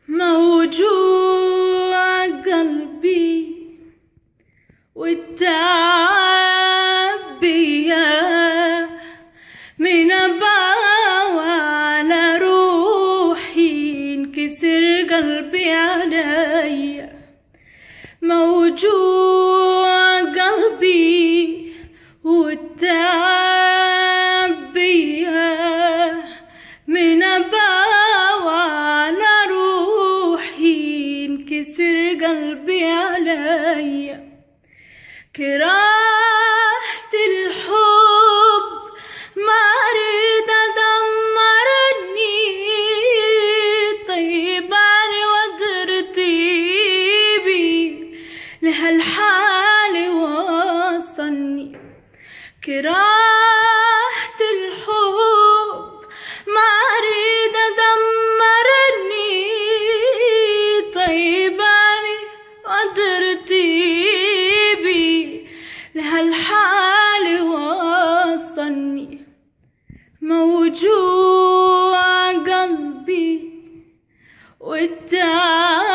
موجوع قلبي والتعب بيا من أباوى على روحي انكسر قلبي عليا. موجوع قلبي والتعب بيا من أباوى على روحي انكسر قلبي عليا. كرهت الحب ما أريد أدمرني، طيباني وترتيبي لهالحال وصلني. كرهت الحب ما أريد أدمرني، طيباني وترتيبي لهالحال وصلني. موجوع قلبي والتعب